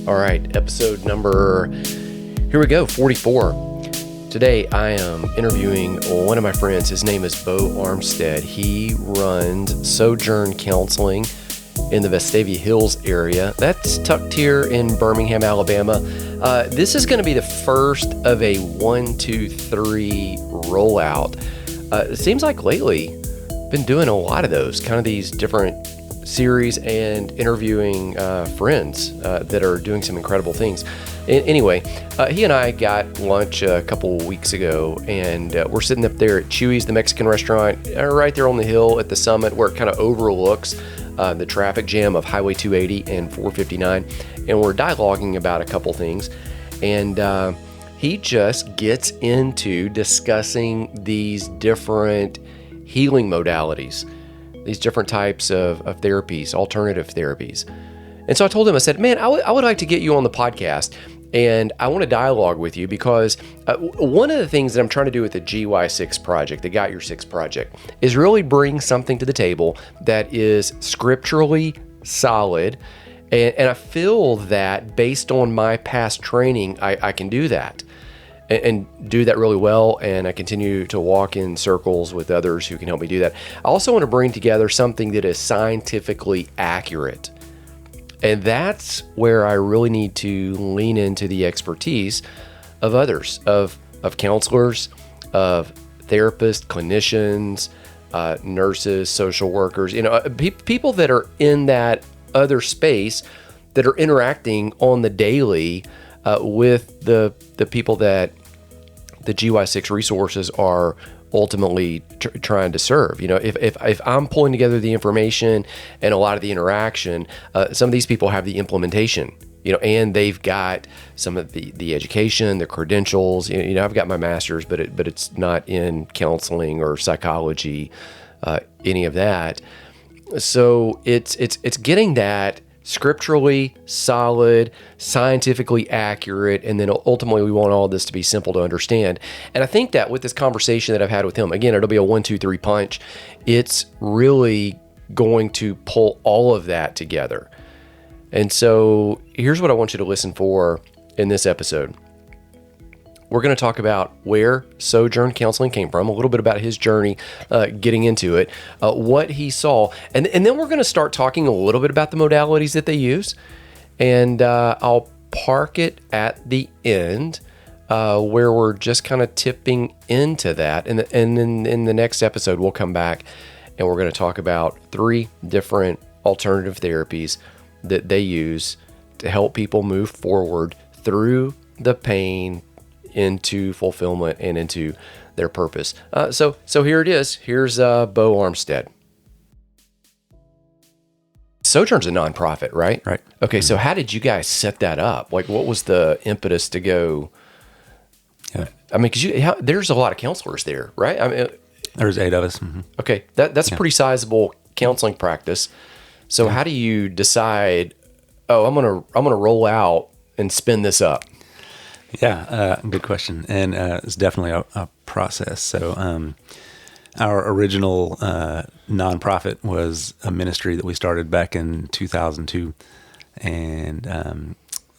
All right, episode number, here we go, 44. Today I am interviewing one of my friends. His name is Beau Armstead. He runs Sojourn Counseling in the Vestavia Hills area. That's tucked here in Birmingham, Alabama. This is going to be the first of a 1, 2, 3 rollout. It seems like lately, been doing a lot of those, kind of these different series and interviewing friends that are doing some incredible things. Anyway, he and I got lunch a couple weeks ago, and we're sitting up there at Chewy's, the Mexican restaurant, right there on the hill at the summit where it kind of overlooks the traffic jam of Highway 280 and 459, and we're dialoguing about a couple things, and he just gets into discussing these different healing modalities, these different types of therapies, alternative therapies. And so I told him, I said, man, I would like to get you on the podcast, and I want to dialogue with you because one of the things that I'm trying to do with the GY6 project, the Got Your 6 project, is really bring something to the table that is scripturally solid. And I feel that based on my past training, I can do that. And do that really well, and I continue to walk in circles with others who can help me do that. I also want to bring together something that is scientifically accurate, and that's where I really need to lean into the expertise of others, of counselors, of therapists, clinicians, nurses, social workers, people that are in that other space that are interacting on the daily with the people that the GY6 resources are ultimately trying to serve. If I'm pulling together the information and a lot of the interaction, some of these people have the implementation, and they've got some of the education, the credentials. I've got my master's, but it's not in counseling or psychology, any of that. So it's getting that scripturally solid, scientifically accurate, and then ultimately we want all this to be simple to understand. And I think that with this conversation that I've had with him, again, it'll be a 1, 2, 3 punch. It's really going to pull all of that together. And so here's what I want you to listen for in this episode. We're going to talk about where Sojourn Counseling came from, a little bit about his journey getting into it, what he saw, and then we're going to start talking a little bit about the modalities that they use, and I'll park it at the end where we're just kind of tipping into that, and then in the next episode we'll come back and we're going to talk about 3 different alternative therapies that they use to help people move forward through the pain into fulfillment and into their purpose. So here it is. Here's Beau Armstead. Sojourn's a nonprofit, right? Right. Okay, so how did you guys set that up? Like, what was the impetus to go? Yeah. I mean, because there's a lot of counselors there, right? I mean, there's 8 of us. Mm-hmm. Okay, that's a pretty sizable counseling practice. So how do you decide? Oh, I'm gonna roll out and spin this up. Yeah, good question. And it's definitely a process. So our original nonprofit was a ministry that we started back in 2002. And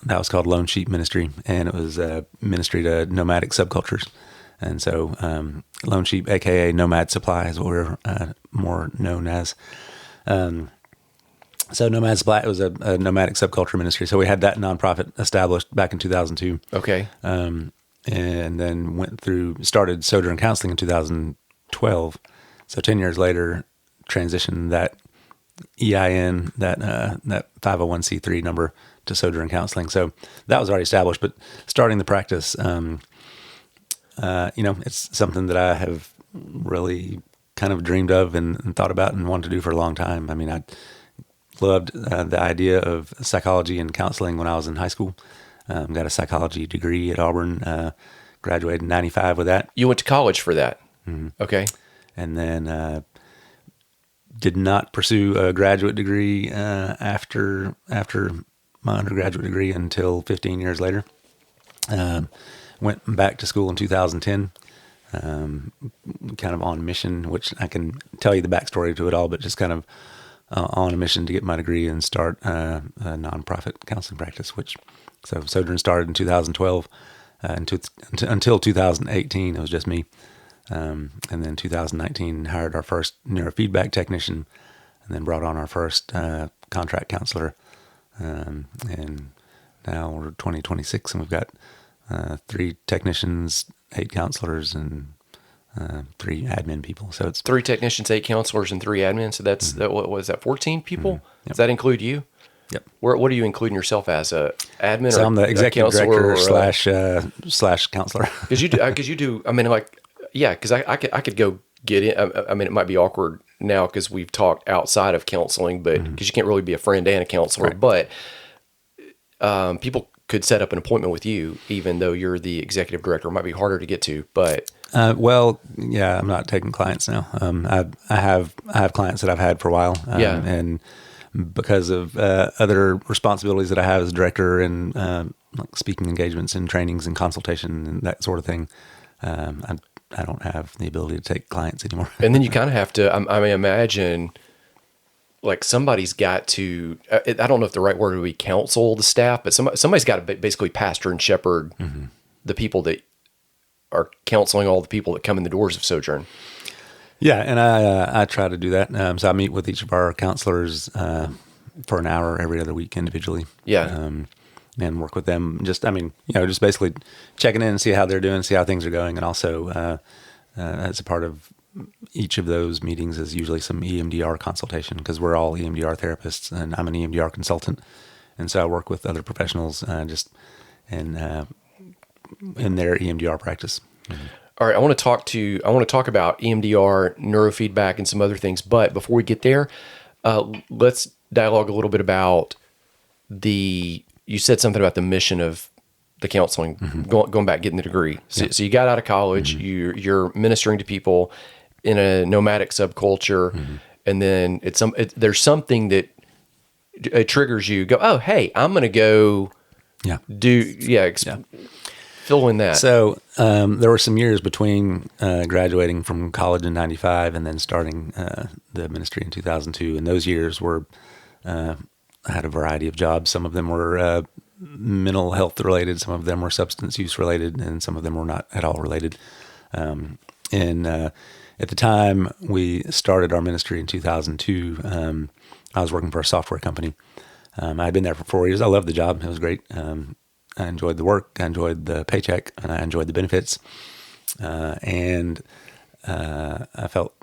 that was called Lone Sheep Ministry. And it was a ministry to nomadic subcultures. And so Lone Sheep, a.k.a. Nomad Supply, is what we're more known as. So Nomad Supply was a nomadic subculture ministry. So we had that nonprofit established back in 2002. Okay. And then started Sojourn Counseling in 2012. So 10 years later, transitioned that EIN, that 501c3 number to Sojourn Counseling. So that was already established, but starting the practice, it's something that I have really kind of dreamed of and thought about and wanted to do for a long time. I mean, I loved the idea of psychology and counseling when I was in high school. Got a psychology degree at Auburn, graduated in 95 with that. You went to college for that? Mm-hmm. Okay. And then did not pursue a graduate degree after my undergraduate degree until 15 years later. Went back to school in 2010, kind of on mission, which I can tell you the backstory to it all, but just kind of on a mission to get my degree and start a nonprofit counseling practice. So Sojourn started in 2012, until 2018 it was just me, and then 2019 hired our first neurofeedback technician, and then brought on our first contract counselor, and now we're 2026 and we've got 3 technicians, 8 counselors, and 3 admin people. So it's 3 technicians, 8 counselors, and 3 admins. So that's what was that? 14 people. Yep. Does that include you? Yep. What are you including yourself as, a admin? So or I'm the executive director or slash counselor. Because you do. I mean, like, yeah. Because I could go get in. I mean, it might be awkward now because we've talked outside of counseling, but because you can't really be a friend and a counselor. Right. But people could set up an appointment with you, even though you're the executive director. It might be harder to get to, but well, yeah, I'm not taking clients now. I have clients that I've had for a while, and because of other responsibilities that I have as director and like speaking engagements and trainings and consultation and that sort of thing, I don't have the ability to take clients anymore. And then you kind of have to. I mean, imagine. Like somebody's got to, I don't know if the right word would be counsel the staff, but somebody's got to basically pastor and shepherd the people that are counseling all the people that come in the doors of Sojourn. Yeah, and I try to do that. So I meet with each of our counselors for an hour every other week individually. Yeah. And work with them. Just basically checking in and see how they're doing, see how things are going, and also as a part of each of those meetings is usually some EMDR consultation, because we're all EMDR therapists and I'm an EMDR consultant. And so I work with other professionals just in their EMDR practice. Mm-hmm. All right. I want to talk about EMDR, neurofeedback, and some other things. But before we get there, let's dialogue a little bit about you said something about the mission of the counseling, going back, getting the degree. So you got out of college, you're ministering to people in a nomadic subculture, and then there's something that triggers you. Go, oh, hey, I'm going to go fill in that. So there were some years between graduating from college in 95 and then starting the ministry in 2002. And those years I had a variety of jobs. Some of them were mental health related, some of them were substance use related, and some of them were not at all related. At the time we started our ministry in 2002, I was working for a software company. I had been there for 4 years. I loved the job. It was great. I enjoyed the work. I enjoyed the paycheck, and I enjoyed the benefits. And I felt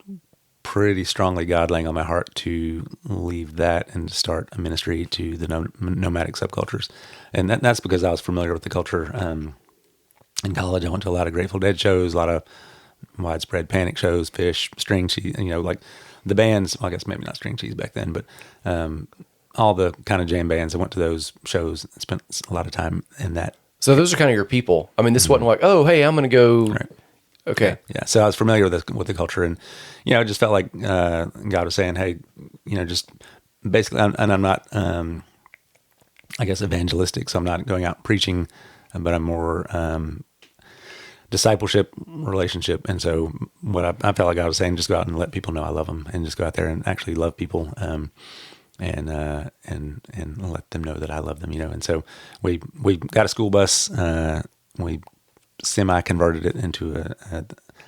pretty strongly God laying on my heart to leave that and start a ministry to the nomadic subcultures. And that's because I was familiar with the culture. In college, I went to a lot of Grateful Dead shows, a lot of Widespread Panic shows, Fish, String Cheese, like the bands, well, I guess maybe not String Cheese back then, but all the kind of jam bands. I went to those shows and spent a lot of time in that. So those are kind of your people. I mean, this wasn't like, oh, hey, I'm going to go. Right. Okay. Yeah. So I was familiar with the culture, and it just felt like God was saying, "Hey, just basically." And I'm not, I guess, evangelistic. So I'm not going out preaching, but I'm more discipleship, relationship. And so what I felt like God was saying, just go out and let people know I love them, and just go out there and actually love people, and let them know that I love them. And so we got a school bus. We semi-converted it into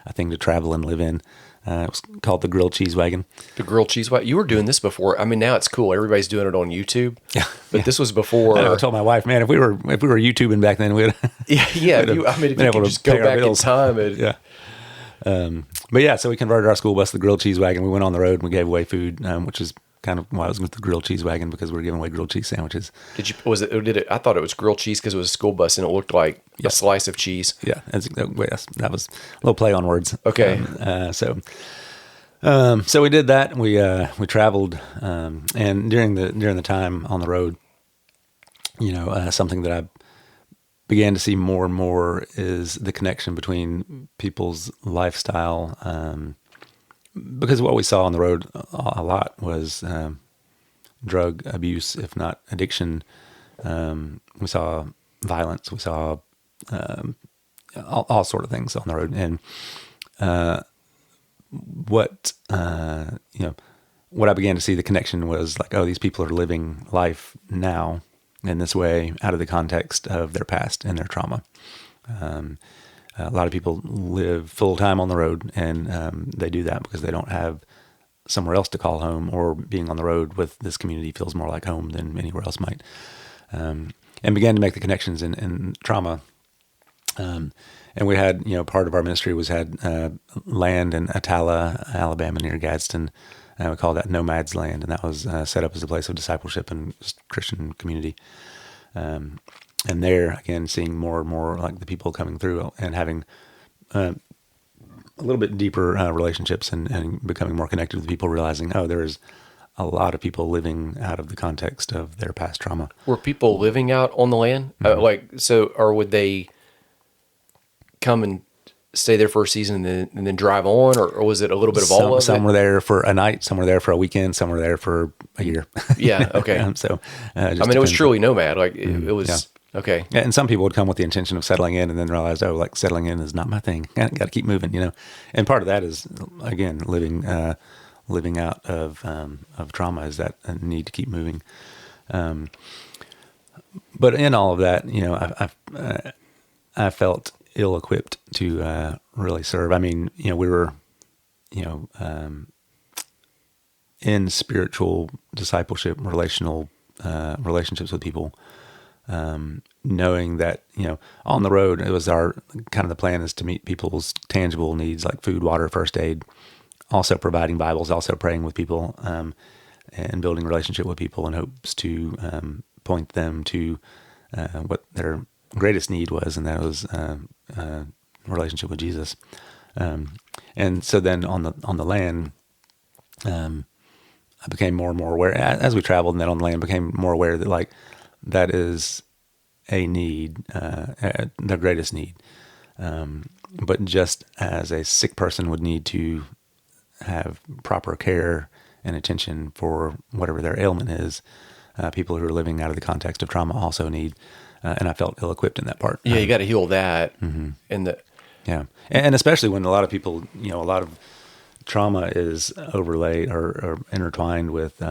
a thing to travel and live in. It was called the Grilled Cheese Wagon. The Grilled Cheese Wagon. You were doing this before. I mean, now it's cool. Everybody's doing it on YouTube. Yeah. But this was before. I told my wife, man, if we were YouTubing back then, we'd if you could just go back in time. But yeah, so we converted our school bus to the Grilled Cheese Wagon. We went on the road and we gave away food, which is kind of why I was with the Grilled Cheese Wagon, because we were giving away grilled cheese sandwiches. I thought it was grilled cheese because it was a school bus and it looked like a slice of cheese. Yeah, that was a little play on words. Okay. So we did that. We traveled, and during the time on the road, something that I began to see more and more is the connection between people's lifestyle. Because what we saw on the road a lot was drug abuse, if not addiction. We saw violence. We saw all sort of things on the road. And what I began to see the connection was like, oh, these people are living life now in this way out of the context of their past and their trauma. A lot of people live full time on the road, and they do that because they don't have somewhere else to call home, or being on the road with this community feels more like home than anywhere else might. And began to make the connections in trauma. And we had, part of our ministry had land in Atala, Alabama, near Gadsden. We call that Nomads Land, and that was set up as a place of discipleship and Christian community. And there, again, seeing more and more like the people coming through and having a little bit deeper relationships and becoming more connected with people, realizing, oh, there's a lot of people living out of the context of their past trauma. Were people living out on the land? Or would they come and stay there for a season and then drive on, or was it a little bit of all of it? Some were there for a night, some were there for a weekend, some were there for a year. Yeah, okay. It was truly nomad. It was... Yeah. Okay. Yeah, and some people would come with the intention of settling in and then realize, oh, like settling in is not my thing. Got to keep moving, And part of that is, again, living out of trauma, is that need to keep moving. But in all of that, I felt ill-equipped to really serve. I mean, we were, in spiritual discipleship, relationships with people. Knowing that, on the road, it was our kind of the plan is to meet people's tangible needs like food, water, first aid, also providing Bibles, also praying with people, and building a relationship with people in hopes to point them to what their greatest need was, and that was a relationship with Jesus. And so then on the land, I became more and more aware as we traveled, and then on the land became more aware that like, that is a need, the greatest need. But just as a sick person would need to have proper care and attention for whatever their ailment is, people who are living out of the context of trauma also need, and I felt ill-equipped in that part. Yeah, you got to heal that. Mm-hmm. And especially when a lot of people, a lot of trauma is overlaid or intertwined with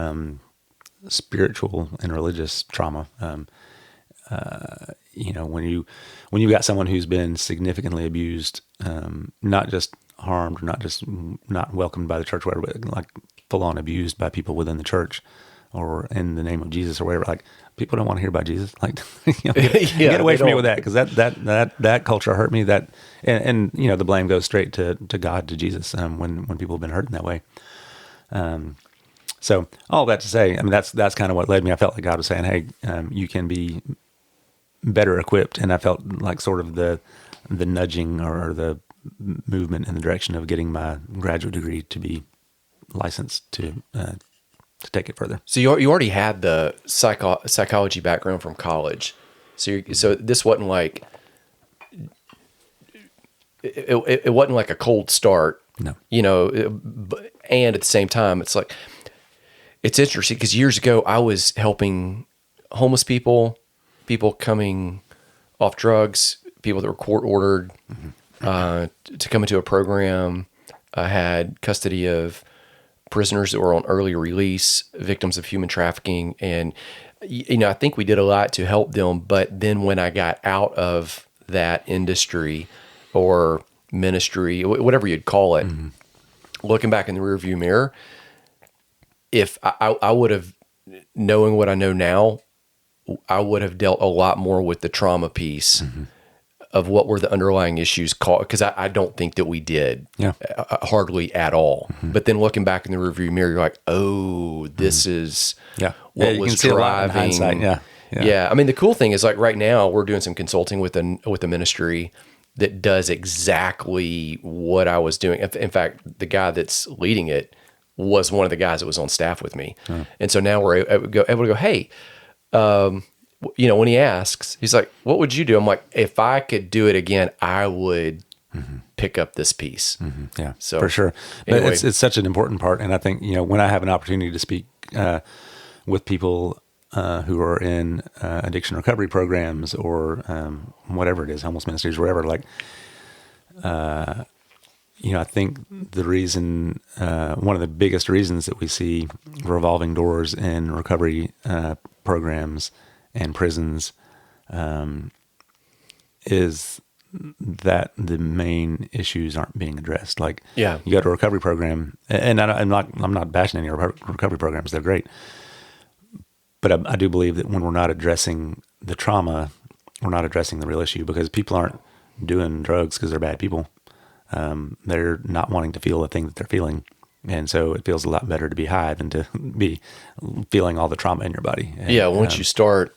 spiritual and religious trauma. When you got someone who's been significantly abused, not just harmed, or not just not welcomed by the church, or whatever, but like full on abused by people within the church or in the name of Jesus or whatever. Like, people don't want to hear about Jesus. Like, get away from me with that, because that culture hurt me. That and the blame goes straight to God, to Jesus, when people have been hurt in that way. So all that to say, I mean, that's kind of what led me. I felt like God was saying, hey, you can be better equipped. And I felt like sort of the nudging or the movement in the direction of getting my graduate degree to be licensed to take it further. So you already had the psychology background from college. So this wasn't like, it wasn't like a cold start. No. And at the same time, it's like, it's interesting because years ago I was helping homeless people coming off drugs, people that were court ordered to come into a program. I had custody of prisoners that were on early release, victims of human trafficking. And, I think we did a lot to help them. But then when I got out of that industry or ministry, whatever you'd call it, looking back in the rearview mirror, if I would have, knowing what I know now, I would have dealt a lot more with the trauma piece of what were the underlying issues called, because I don't think that we did. Hardly at all. But then looking back in the rearview mirror, you're like, oh, this is what was driving. Yeah. I mean, the cool thing is, like, right now we're doing some consulting with a ministry that does exactly what I was doing. In fact, the guy that's leading it was one of the guys that was on staff with me. And so now we're able to go, hey, when he asks, he's like, what would you do? I'm like, if I could do it again, I would pick up this piece. Yeah, so for sure. But anyway. it's such an important part. And I think, when I have an opportunity to speak with people who are in addiction recovery programs or whatever it is, homeless ministries, wherever, like, I think the reason, one of the biggest reasons that we see revolving doors in recovery programs and prisons is that the main issues aren't being addressed. Like, Yeah. you go to a recovery program, and I'm not bashing any recovery programs; they're great. But I do believe that when we're not addressing the trauma, we're not addressing the real issue, because people aren't doing drugs because they're bad people. They're not wanting to feel the thing that they're feeling. And so it feels a lot better to be high than to be feeling all the trauma in your body. And, Yeah. Once you start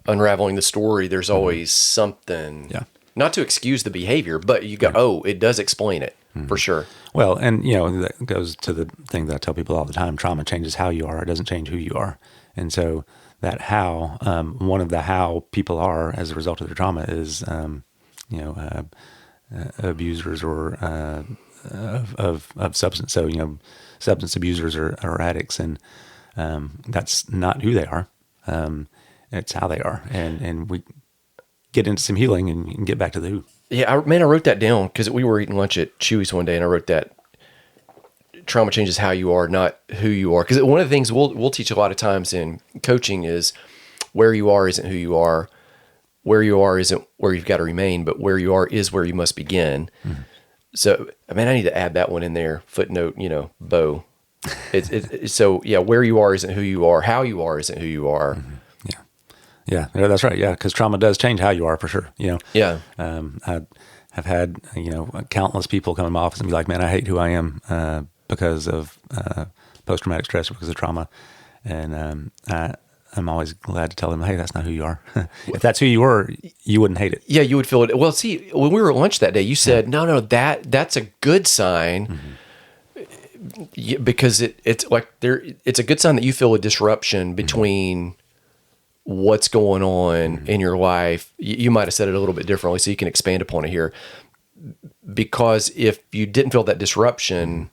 unraveling the story, there's always something, Yeah. not to excuse the behavior, but you go, oh, it does explain it for sure. Well, and that goes to the thing that I tell people all the time: trauma changes how you are; it doesn't change who you are. And so that how, one of the how people are as a result of their trauma is, abusers or of substance. So substance abusers are addicts, and that's not who they are. It's how they are, and we get into some healing and get back to the who. Yeah, I wrote that down because we were eating lunch at Chewy's one day, and I wrote that trauma changes how you are, not who you are. Because one of the things we'll teach a lot of times in coaching is where you are isn't who you are. Where you are isn't where you've got to remain, but where you are is where you must begin. Mm-hmm. So, I need to add that one in there. Footnote, Beau. So, yeah, where you are isn't who you are. How you are isn't who you are. Mm-hmm. Yeah, that's right. Yeah, because trauma does change how you are for sure. Yeah. I have had countless people come in my office and be like, "Man, I hate who I am because of post-traumatic stress or because of trauma," and I'm always glad to tell them, "Hey, that's not who you are. If that's who you were, you wouldn't hate it." Yeah, you would feel it. Well, see, when we were at lunch that day, you said, "No, that's a good sign." Mm-hmm. Because it's like it's a good sign that you feel a disruption between what's going on in your life. You might have said it a little bit differently, so you can expand upon it here. Because if you didn't feel that disruption,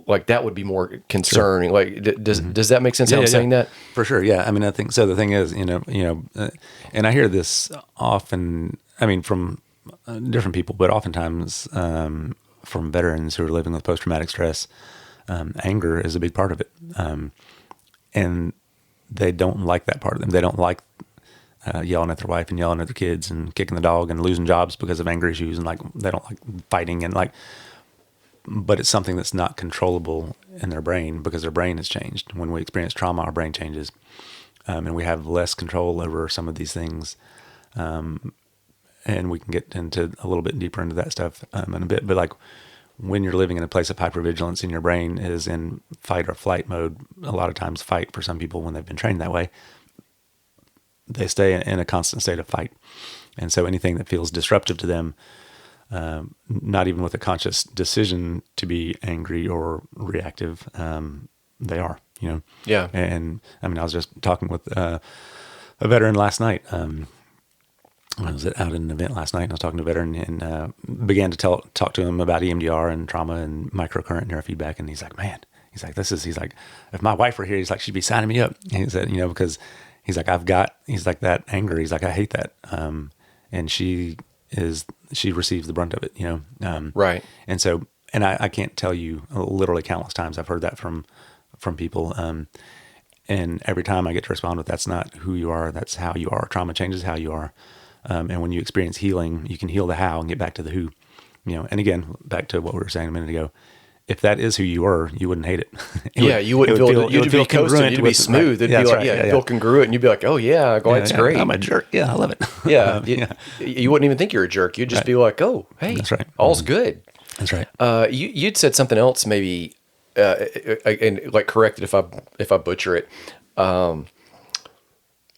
like that would be more concerning. Sure. Like, does that make sense? How I'm saying that? For sure. Yeah. I think so. The thing is, and I hear this often. From different people, but oftentimes from veterans who are living with post-traumatic stress. Anger is a big part of it, and they don't like that part of them. They don't like yelling at their wife and yelling at their kids and kicking the dog and losing jobs because of anger issues, and they don't like fighting and but it's something that's not controllable in their brain because their brain has changed. When we experience trauma, our brain changes, and we have less control over some of these things. And we can get into a little bit deeper into that stuff in a bit. But when you're living in a place of hypervigilance and your brain is in fight or flight mode, a lot of times fight for some people when they've been trained that way, they stay in a constant state of fight. And so anything that feels disruptive to them, not even with a conscious decision to be angry or reactive, they are, Yeah. And I was just talking with a veteran last night. I was out at an event last night, and I was talking to a veteran and began to talk to him about EMDR and trauma and microcurrent neurofeedback. And he's like, "Man," he's like, "If my wife were here, he's like, she'd be signing me up." And he said, because he's like, he's like, that anger. He's like, "I hate that." And she receives the brunt of it, Right. And so, and I can't tell you literally countless times I've heard that from people. And every time I get to respond with, "That's not who you are. That's how you are. Trauma changes how you are." And when you experience healing, you can heal the how and get back to the who, and again, back to what we were saying a minute ago, if that is who you were, you wouldn't hate it. You wouldn't feel you'd be coasting, you'd be smooth. It'd be like, feel congruent, and you'd be like, "Oh yeah, it's great. I'm a jerk. Yeah, I love it." You wouldn't even think you're a jerk. You'd just be like, "Oh, hey, that's right. All's good." That's right. You'd said something else, maybe, and correct it if I butcher it.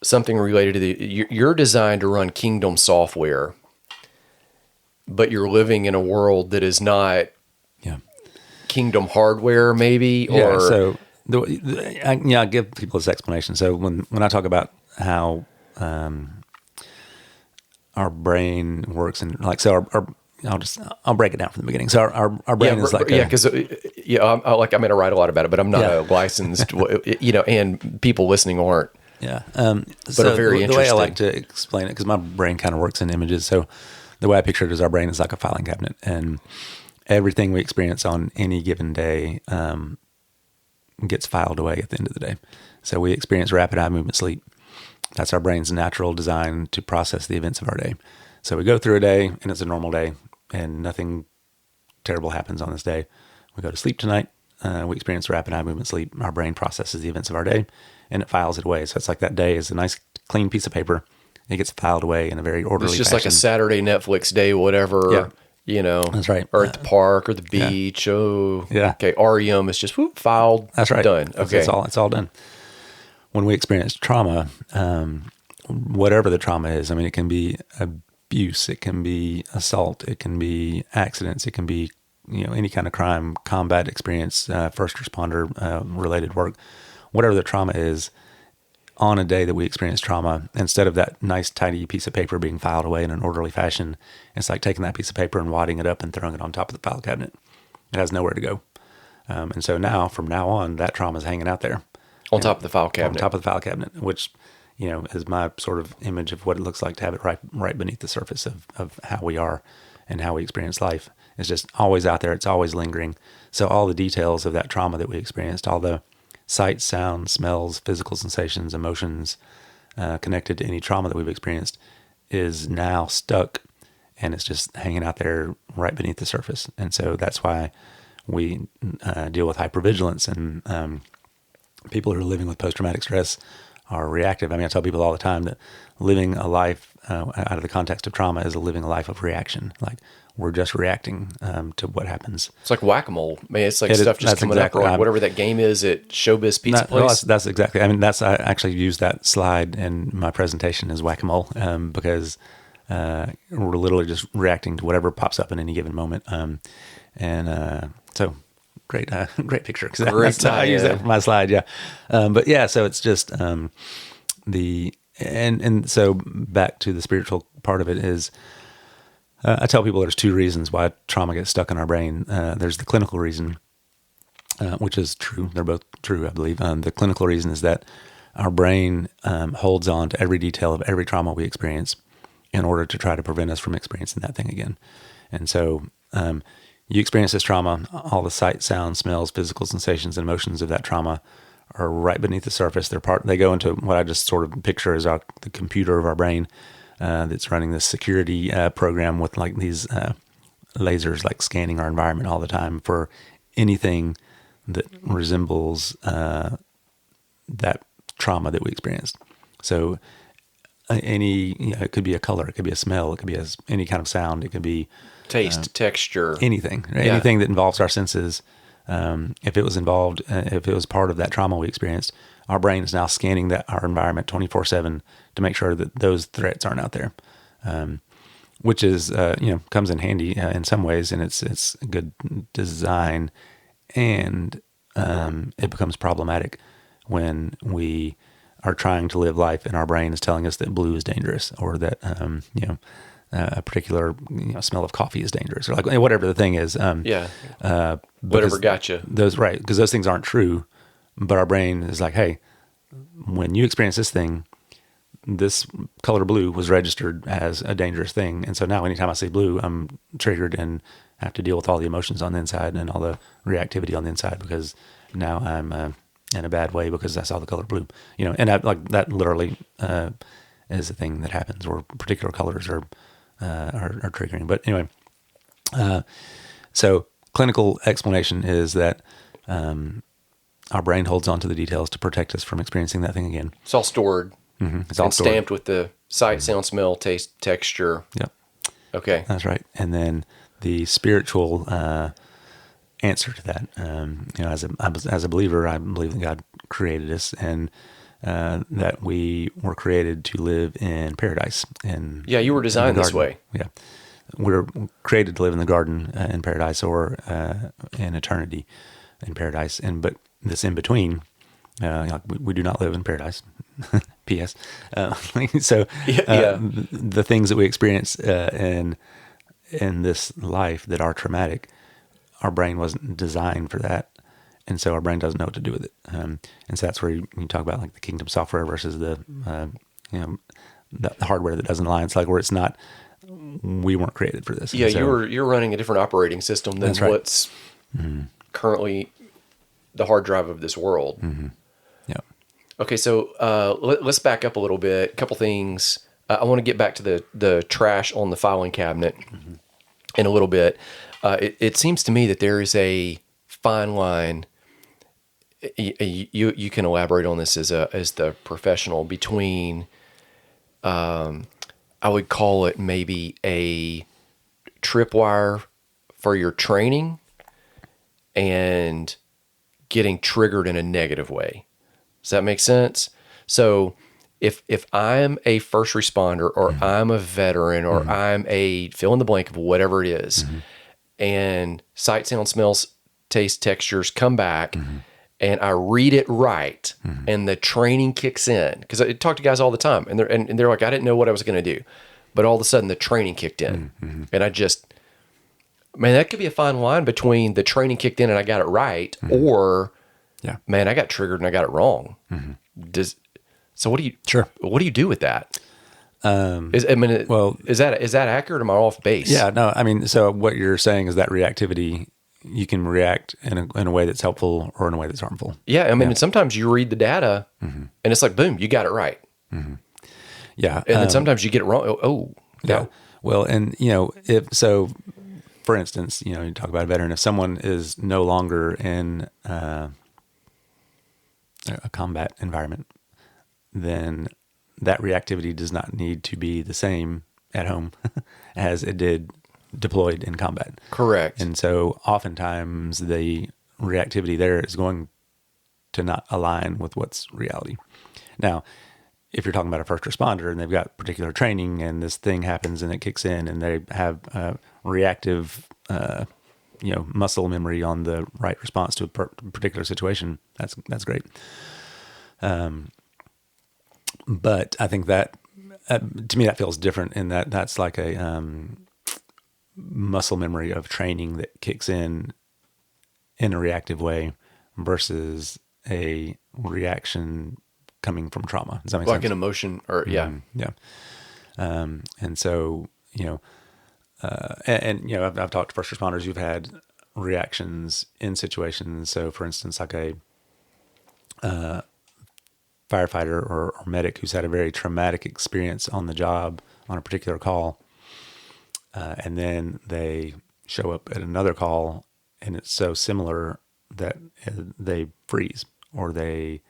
Something related to you're designed to run kingdom software, but you're living in a world that is not kingdom hardware, maybe. Or so I give people this explanation. So when I talk about how our brain works, and I'll break it down from the beginning. So our brain is like because I'm going to write a lot about it, but I'm not a licensed, and people listening aren't. Yeah. But so very the way I interesting. like to explain it, because my brain kind of works in images. So the way I picture it is our brain is like a filing cabinet, and everything we experience on any given day gets filed away at the end of the day. So we experience rapid eye movement sleep. That's our brain's natural design to process the events of our day. So we go through a day, and it's a normal day, and nothing terrible happens on this day. We go to sleep tonight. We experience rapid eye movement sleep. Our brain processes the events of our day, and it files it away. So it's like that day is a nice, clean piece of paper. It gets filed away in a very orderly fashion. It's just like a Saturday Netflix day, whatever. Yeah. That's right. Or at the park or the beach. Oh, yeah. Okay. REM is just filed. That's right. Done. Okay. It's all done. When we experience trauma, whatever the trauma is, I mean, it can be abuse, it can be assault, it can be accidents, it can be any kind of crime, combat experience, first responder related work, whatever the trauma is. On a day that we experience trauma, instead of that nice, tidy piece of paper being filed away in an orderly fashion, it's like taking that piece of paper and wadding it up and throwing it on top of the file cabinet. It has nowhere to go. And so from now on, that trauma is hanging out there. On top of the file cabinet. On top of the file cabinet, which, is my sort of image of what it looks like to have it right beneath the surface of how we are and how we experience life. It's just always out there. It's always lingering. So all the details of that trauma that we experienced, all the sights, sounds, smells, physical sensations, emotions connected to any trauma that we've experienced is now stuck, and it's just hanging out there right beneath the surface. And so that's why we deal with hypervigilance, and people who are living with post-traumatic stress are reactive. I mean, I tell people all the time that living a life out of the context of trauma is living a life of reaction. Like, we're just reacting to what happens. It's like whack-a-mole. I mean, it's like stuff just coming up, or like whatever that game is at Showbiz Pizza Place. That's exactly. I mean, I actually used that slide in my presentation as whack-a-mole because we're literally just reacting to whatever pops up in any given moment. So great picture, because I use that for my slide. Yeah, but yeah, so it's just and so back to the spiritual part of it is. I tell people there's two reasons why trauma gets stuck in our brain. There's the clinical reason, which is true. They're both true, I believe. The clinical reason is that our brain holds on to every detail of every trauma we experience in order to try to prevent us from experiencing that thing again. And so you experience this trauma, all the sight, sound, smells, physical sensations, and emotions of that trauma are right beneath the surface. They go into what I just sort of picture as the computer of our brain. That's running this security program with like these lasers, like scanning our environment all the time for anything that resembles that trauma that we experienced. So it could be a color, it could be a smell, it could be any kind of sound, it could be taste, texture, anything, right? Anything that involves our senses. If it was part of that trauma we experienced, our brain is now scanning our environment 24/7 to make sure that those threats aren't out there, which is comes in handy in some ways, and it's a good design, and it becomes problematic when we are trying to live life and our brain is telling us that blue is dangerous, or that a particular smell of coffee is dangerous, or like whatever the thing is. Whatever got you. Because those things aren't true, but our brain is like, hey, when you experience this thing, this color blue was registered as a dangerous thing. And so now anytime I see blue, I'm triggered and have to deal with all the emotions on the inside and all the reactivity on the inside, because now I'm in a bad way because I saw the color blue. And that literally is a thing that happens, or particular colors are triggering. But anyway, so clinical explanation is that our brain holds on to the details to protect us from experiencing that thing again. It's all stored. Mm-hmm. It's all stored. Stamped with the sight, sound, smell, taste, texture. Yep. Okay. That's right. And then the spiritual answer to that, as a believer, I believe that God created us, and that we were created to live in paradise. You were designed this way. Yeah. We're created to live in the garden in paradise, or in eternity in paradise. But this in between, we do not live in paradise. P.S. The things that we experience in this life that are traumatic, our brain wasn't designed for that, and so our brain doesn't know what to do with it. And so that's where you talk about like the kingdom software versus the hardware that doesn't align. It's like where it's not we weren't created for this. Yeah, And so, you're running a different operating system than That's right. what's currently the hard drive of this world. yeah. Okay, so let's back up a little bit. A couple things. I want to get back to the trash on the filing cabinet in a little bit. It seems to me that there is a fine line. You can elaborate on this as the professional between. I would call it maybe a tripwire for your training and getting triggered in a negative way. Does that make sense? So if I'm a first responder or I'm a veteran or I'm a fill in the blank of whatever it is, and sight, sound, smells, taste, textures come back and I read it right and the training kicks in, because I talk to guys all the time and they're like, I didn't know what I was going to do, but all of a sudden the training kicked in and man, that could be a fine line between the training kicked in and I got it right, or man, I got triggered and I got it wrong. So what do you do with that? Is that accurate? Or am I off base? Yeah, no, I mean, so what you're saying is that reactivity, you can react in a way that's helpful or in a way that's harmful. Yeah, I mean, and sometimes you read the data and it's like, boom, you got it right. Yeah. And then sometimes you get it wrong. Oh, yeah. Well, and for instance, you talk about a veteran, if someone is no longer in a combat environment, then that reactivity does not need to be the same at home as it did deployed in combat. Correct. And so oftentimes the reactivity there is going to not align with what's reality. Now, if you're talking about a first responder and they've got particular training and this thing happens and it kicks in and they have reactive, muscle memory on the right response to a particular situation, that's great. But I think that, to me, that feels different in that that's like a muscle memory of training that kicks in a reactive way versus a reaction coming from trauma. Does that make sense? Like an emotion or, yeah. Yeah. And so, I've talked to first responders who've had reactions in situations. So for instance, like a firefighter or medic who's had a very traumatic experience on the job on a particular call, and then they show up at another call and it's so similar that they freeze or they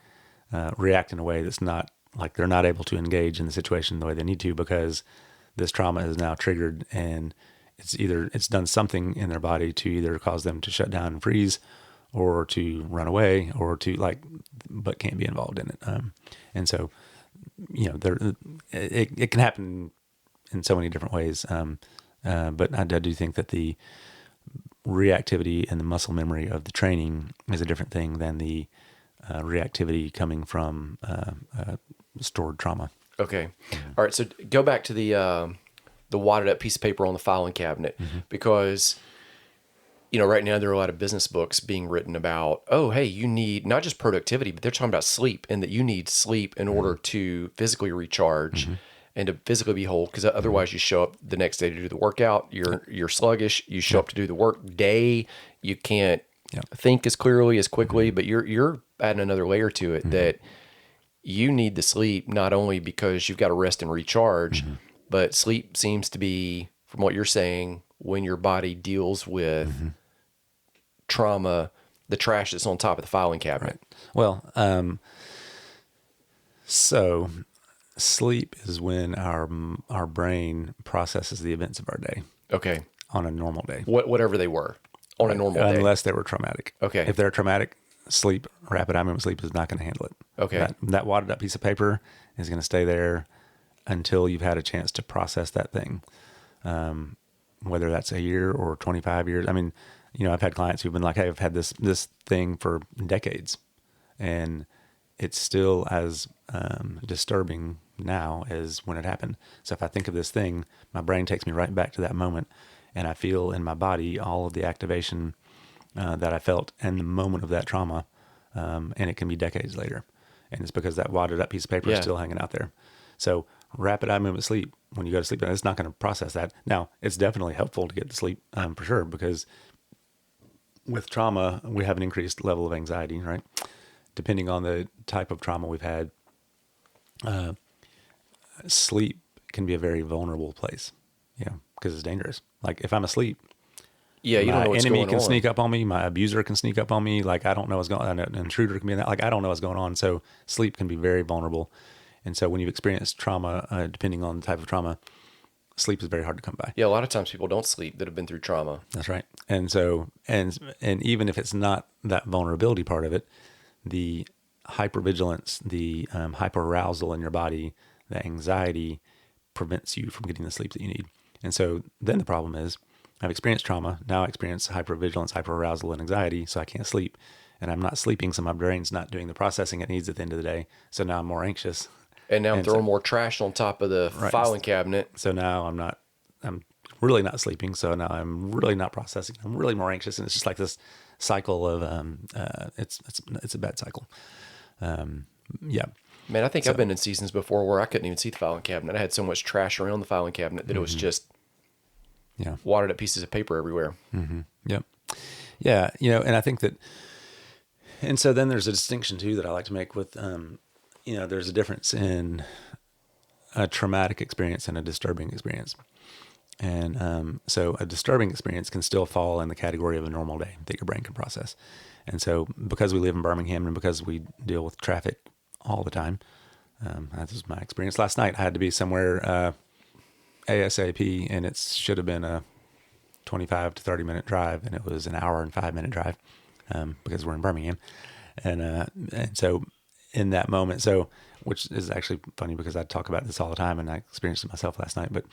react in a way that's not, like they're not able to engage in the situation the way they need to because this trauma is now triggered and it's done something in their body to either cause them to shut down and freeze or to run away or to but can't be involved in it. And so, it can happen in so many different ways. But I do think that the reactivity and the muscle memory of the training is a different thing than the reactivity coming from stored trauma. Okay. All right. So go back to the wadded up piece of paper on the filing cabinet, because right now there are a lot of business books being written about, oh, hey, you need not just productivity, but they're talking about sleep, and that you need sleep in order to physically recharge and to physically be whole, because otherwise you show up the next day to do the workout, you're sluggish, you show up to do the work day, you can't think as clearly, as quickly, but you're adding another layer to it that you need the sleep, not only because you've got to rest and recharge, but sleep seems to be, from what you're saying, when your body deals with trauma, the trash that's on top of the filing cabinet. Right. Well, so sleep is when our brain processes the events of our day. Okay. On a normal day. Whatever they were on a normal day. Unless they were traumatic. Okay. If they're traumatic, sleep, rapid eye movement sleep is not going to handle it. Okay. That wadded up piece of paper is going to stay there until you've had a chance to process that thing. Whether that's a year or 25 years. I mean, I've had clients who've been like, hey, I've had this thing for decades and it's still as disturbing now as when it happened. So if I think of this thing, my brain takes me right back to that moment and I feel in my body all of the activation that I felt in the moment of that trauma. And it can be decades later. And it's because that wadded up piece of paper is still hanging out there. So rapid eye movement sleep when you go to sleep, it's not going to process that. Now, it's definitely helpful to get to sleep for sure, because with trauma, we have an increased level of anxiety, right? Depending on the type of trauma we've had, sleep can be a very vulnerable place, because it's dangerous. Like if I'm asleep, Yeah, you don't my know what's enemy going can on. sneak up on me. My abuser can sneak up on me. Like I don't know what's going on. An intruder can be in that. Like I don't know what's going on. So sleep can be very vulnerable. And so when you've experienced trauma, depending on the type of trauma, sleep is very hard to come by. Yeah, a lot of times people don't sleep that have been through trauma. That's right. And so, and even if it's not that vulnerability part of it, the hypervigilance, the hyperarousal in your body, the anxiety prevents you from getting the sleep that you need. And so then the problem is, I've experienced trauma. Now I experience hypervigilance, hyperarousal, and anxiety, so I can't sleep. And I'm not sleeping, so my brain's not doing the processing it needs at the end of the day. So now I'm more anxious. And now I'm throwing more trash on top of the filing cabinet. So now I'm really not sleeping. So now I'm really not processing. I'm really more anxious. And it's just like this cycle of, it's a bad cycle. Yeah. Man, I think I've been in seasons before where I couldn't even see the filing cabinet. I had so much trash around the filing cabinet that it was just wadded up pieces of paper everywhere. Mm-hmm. Yep. Yeah. And I think that, and so then there's a distinction too that I like to make with, there's a difference in a traumatic experience and a disturbing experience. And so a disturbing experience can still fall in the category of a normal day that your brain can process. And so because we live in Birmingham and because we deal with traffic all the time, that was my experience last night. I had to be somewhere ASAP, and it should have been a 25 to 30 minute drive, and it was an hour and 5 minute drive because we're in Birmingham. And so in that moment, which is actually funny because I talk about this all the time and I experienced it myself last night, but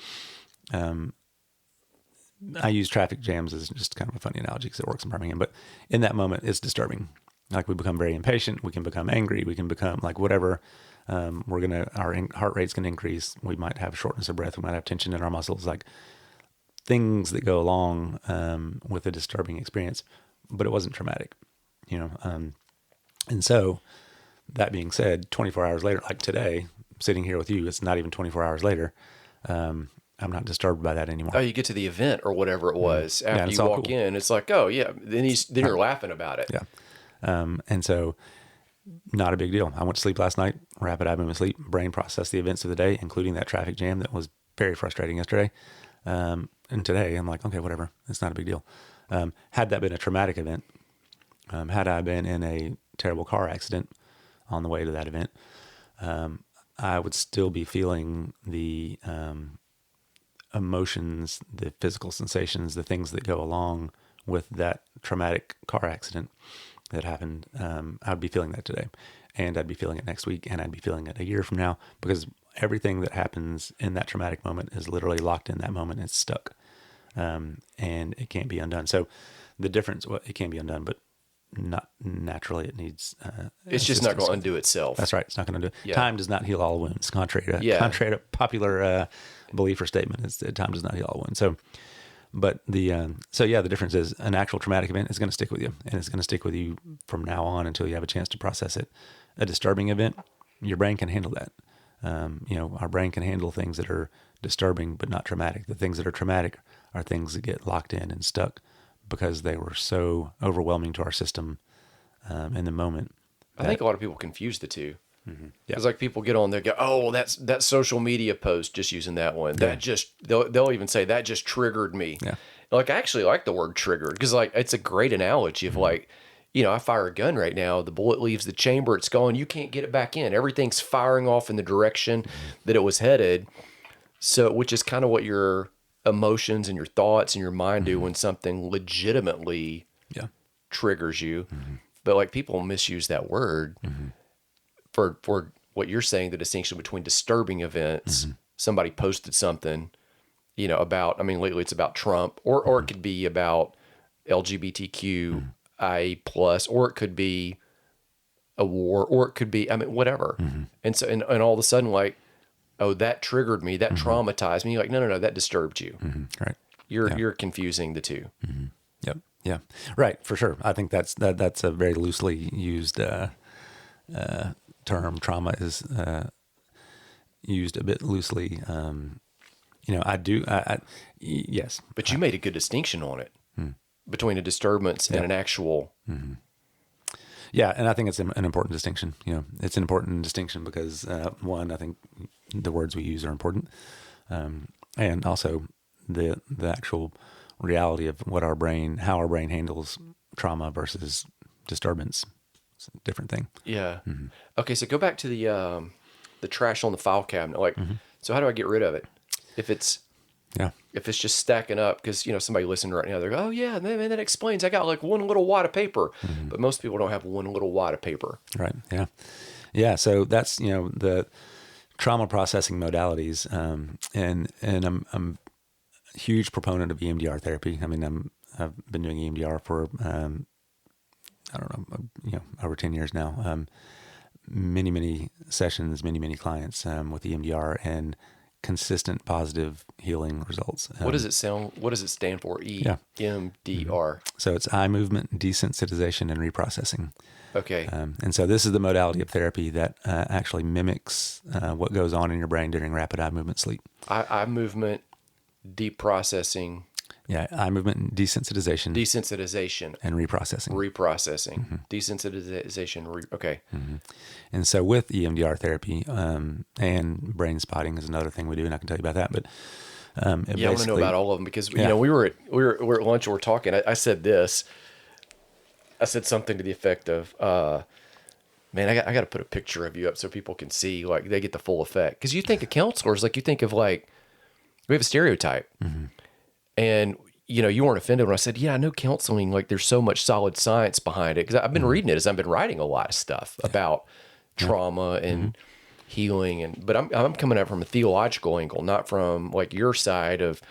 I use traffic jams as just kind of a funny analogy because it works in Birmingham. But in that moment, it's disturbing. Like we become very impatient. We can become angry. We can become like whatever. Our heart rate's going to increase. We might have shortness of breath. We might have tension in our muscles, like things that go along with a disturbing experience. But it wasn't traumatic, And so that being said, 24 hours later, like today, sitting here with you, it's not even 24 hours later. I'm not disturbed by that anymore. Oh, you get to the event or whatever it was after you walk in. It's like, oh yeah. Then you're laughing about it. Yeah. And so not a big deal. I went to sleep last night, rapid eye movement sleep, brain processed the events of the day, including that traffic jam that was very frustrating yesterday. And today I'm like, okay, whatever. It's not a big deal. Had that been a traumatic event, had I been in a terrible car accident on the way to that event, I would still be feeling the emotions, the physical sensations, the things that go along with that traumatic car accident that happened. I'd be feeling that today, and I'd be feeling it next week, and I'd be feeling it a year from now, because everything that happens in that traumatic moment is literally locked in that moment. It's stuck, and it can't be undone. So the difference, it can be undone, but not naturally. It needs. It's just not going to undo itself. That's right. It's not going to do. Yeah. Time does not heal all wounds. Contrary to popular belief or statement, time does not heal all wounds. So, but the difference is an actual traumatic event is going to stick with you, and it's going to stick with you from now on until you have a chance to process it. A disturbing event, your brain can handle that. Our brain can handle things that are disturbing but not traumatic. The things that are traumatic are things that get locked in and stuck because they were so overwhelming to our system in the moment. I think a lot of people confuse the two. Mm-hmm. It's like people get on there, go, oh, well, that's that social media post, just using that one. Yeah. That just they'll even say that just triggered me. Yeah. Like I actually like the word triggered because like it's a great analogy of like, I fire a gun right now, the bullet leaves the chamber, it's gone, you can't get it back in. Everything's firing off in the direction that it was headed. So, which is kind of what your emotions and your thoughts and your mind do when something legitimately triggers you. Mm-hmm. But like people misuse that word. Mm-hmm. For what you're saying, the distinction between disturbing events, somebody posted something, about, lately it's about Trump, or it could be about LGBTQIA+, or it could be a war, or it could be, whatever. Mm-hmm. And so, and all of a sudden, like, oh, that triggered me, that traumatized me. Like, no, that disturbed you. Mm-hmm. Right. You're confusing the two. Mm-hmm. Yep. Yeah. Right. For sure. I think that's a very loosely used term. Trauma is used a bit loosely. Yes. But you made a good distinction on it between a disturbance and an actual. Yeah, and I think it's an important distinction. It's an important distinction because one, I think the words we use are important, and also the actual reality of how our brain handles trauma versus disturbance. It's a different thing. Yeah. Okay, so go back to the trash on the file cabinet. Like, so how do I get rid of it? If it's just stacking up, because somebody listening right now, they're going, oh yeah, man, that explains. I got like one little wad of paper, but most people don't have one little wad of paper. Right. Yeah. So that's the trauma processing modalities, and I'm a huge proponent of EMDR therapy. I mean, I've been doing EMDR for I don't know, over 10 years now. Many sessions, many clients with EMDR, and consistent positive healing results. What does it stand for? EMDR. So it's eye movement desensitization and reprocessing. Okay. And so this is the modality of therapy that actually mimics what goes on in your brain during rapid eye movement sleep. Eye movement deprocessing. Yeah, eye movement desensitization. And reprocessing. Desensitization. Okay. And so with EMDR therapy, and brain spotting is another thing we do, and I can tell you about that. But I want to know about all of them because we were at lunch and we're talking. I said this. I said something to the effect of, man, I got to put a picture of you up so people can see, like, they get the full effect. Because you think of counselors, like, you think of, like, we have a stereotype. And, you weren't offended when I said, I know counseling, like, there's so much solid science behind it. Because I've been reading it as I've been writing a lot of stuff about trauma and healing. But I'm coming at it from a theological angle, not from, like, your side of,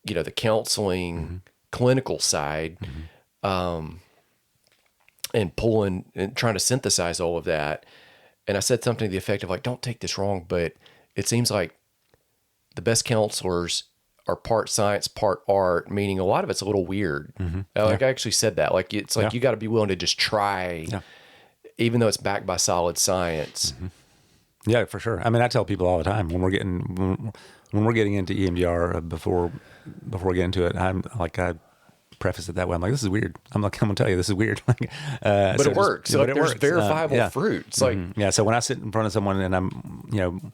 the counseling clinical side. And pulling and trying to synthesize all of that. And I said something to the effect of, like, don't take this wrong, but it seems like the best counselors are part science, part art, meaning a lot of it's a little weird. I actually said that. Like, it's like you got to be willing to just try, even though it's backed by solid science. Yeah, for sure. I mean, I tell people all the time when we're getting into EMDR, before we get into it, I'm like, I preface it that way. I'm like, this is weird. I'm gonna tell you, this is weird. But it works. But there's verifiable fruit. It's like, so when I sit in front of someone and I'm,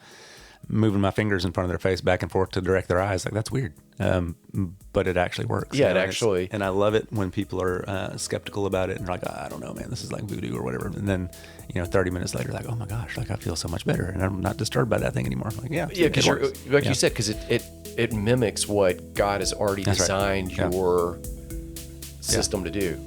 moving my fingers in front of their face back and forth to direct their eyes, like, that's weird. But it actually works. Yeah, it actually. And I love it when people are skeptical about it and they're like, I don't know, man, this is like voodoo or whatever. And then, 30 minutes later, like, oh my gosh, like, I feel so much better and I'm not disturbed by that thing anymore. I'm like, because you said, because it mimics what God has already designed your system to do.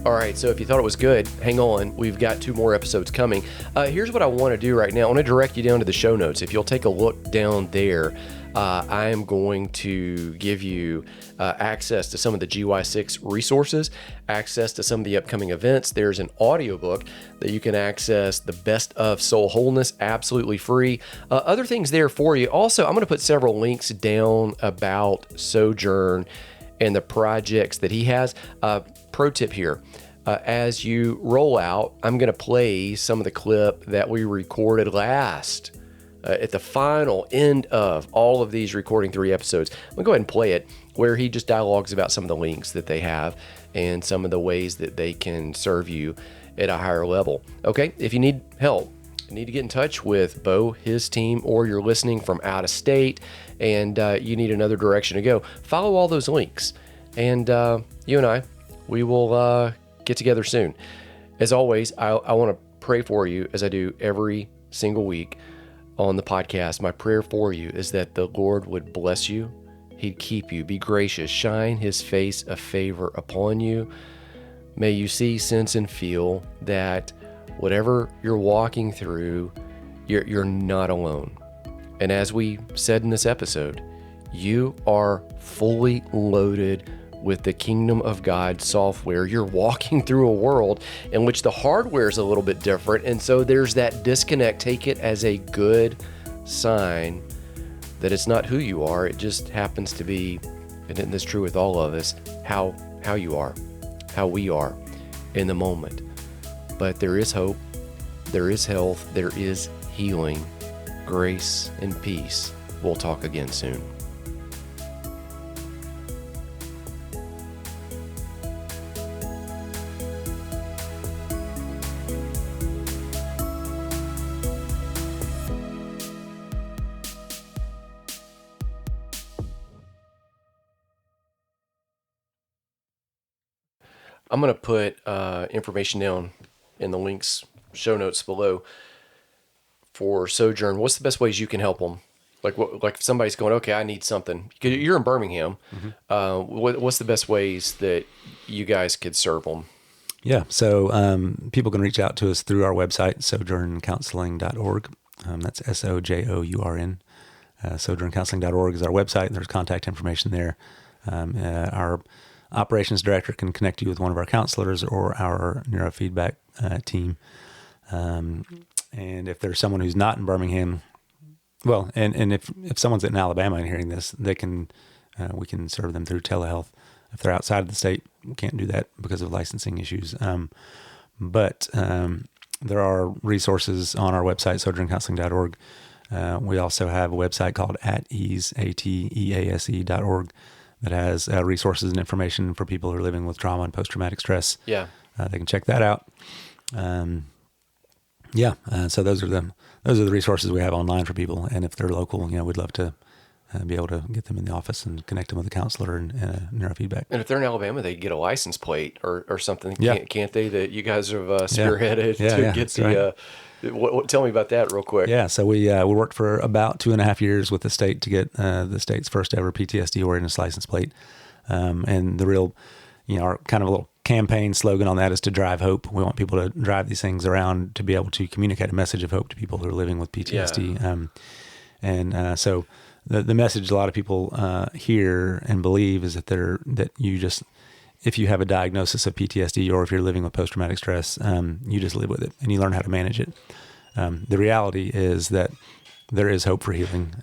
All right, so if you thought it was good, hang on. We've got 2 more episodes coming. Here's what I want to do right now. I want to direct you down to the show notes. If you'll take a look down there, I am going to give you access to some of the GY6 resources, access to some of the upcoming events. There's an audiobook that you can access, The Best of Soul Wholeness, absolutely free. Other things there for you. Also, I'm going to put several links down about Sojourn and the projects that he has. Pro tip here. As you roll out, I'm going to play some of the clip that we recorded last at the final end of all of these recording 3 episodes. I'm going to go ahead and play it, where he just dialogues about some of the links that they have and some of the ways that they can serve you at a higher level. Okay, if you need help, you need to get in touch with Beau, his team, or you're listening from out of state and you need another direction to go, follow all those links. And you and I, we will get together soon. As always, I want to pray for you, as I do every single week on the podcast. My prayer for you is that the Lord would bless you. He'd keep you, be gracious, shine his face of favor upon you. May you see, sense, and feel that whatever you're walking through, you're not alone. And as we said in this episode, you are fully loaded with the kingdom of God software. You're walking through a world in which the hardware is a little bit different. And so there's that disconnect. Take it as a good sign that it's not who you are. It just happens to be, and isn't this true with all of us, how you are, how we are in the moment. but there is hope, there is health, there is healing, grace, and peace. We'll talk again soon. I'm going to put information down in the links, show notes below for Sojourn. What's the best ways you can help them? Like if somebody's going, okay, I need something. You're in Birmingham. What's the best ways that you guys could serve them? Yeah, so people can reach out to us through our website, sojourncounseling.org. That's SOJOURN. Sojourncounseling.org is our website. There's contact information there. Our operations director can connect you with one of our counselors or our neurofeedback team. And if there's someone who's not in Birmingham, well, and if someone's in Alabama and hearing this, they can we can serve them through telehealth. If they're outside of the state, we can't do that because of licensing issues. But there are resources on our website, sojourncounseling.org. We also have a website called atease.org that has resources and information for people who are living with trauma and post-traumatic stress. Yeah. They can check that out. So those are the resources we have online for people. And if they're local, we'd love to be able to get them in the office and connect them with a counselor and neurofeedback. And if they're in Alabama, they get a license plate or something, Yeah. can't they? That you guys have spearheaded to get the. Right. Tell me about that real quick. Yeah, so we worked for about 2.5 years with the state to get the state's first ever PTSD awareness license plate. And the real, our kind of a little campaign slogan on that is to drive hope. We want people to drive these things around to be able to communicate a message of hope to people who are living with PTSD. Yeah. So the message a lot of people hear and believe is that you just, if you have a diagnosis of PTSD or if you're living with post-traumatic stress, you just live with it and you learn how to manage it. The reality is that there is hope for healing,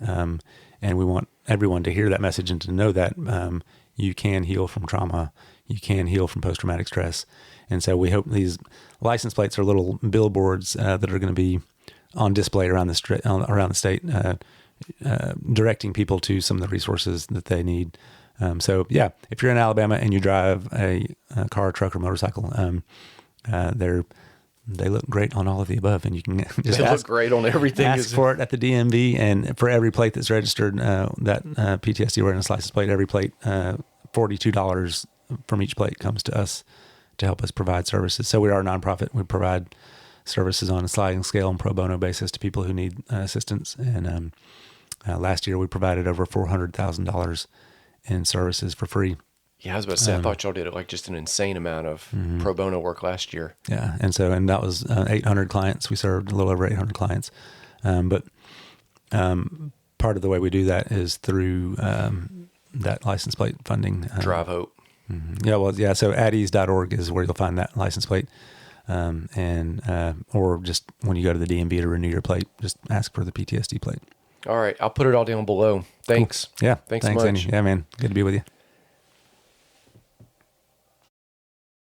and we want everyone to hear that message and to know that you can heal from trauma, you can heal from post-traumatic stress. And so we hope these license plates are little billboards that are going to be on display around the state, directing people to some of the resources that they need. If you're in Alabama and you drive a car, truck, or motorcycle, they look great on all of the above, and you can just look great on everything. Ask for it at the DMV, and for every plate that's registered, that PTSD awareness license plate, every plate, $42 from each plate comes to us to help us provide services. So we are a nonprofit. We provide services on a sliding scale and pro bono basis to people who need assistance. And last year we provided over $400,000 in services for free. Yeah, I was about to say, I thought y'all did just an insane amount of pro bono work last year. Yeah, and that was 800 clients. We served a little over 800 clients. But part of the way we do that is through that license plate funding. Drive Hope. Mm-hmm. So atease.org is where you'll find that license plate. Or just when you go to the DMV to renew your plate, just ask for the PTSD plate. All right, I'll put it all down below. Thanks. Cool. Yeah, thanks so much. Andy. Yeah, man, good to be with you.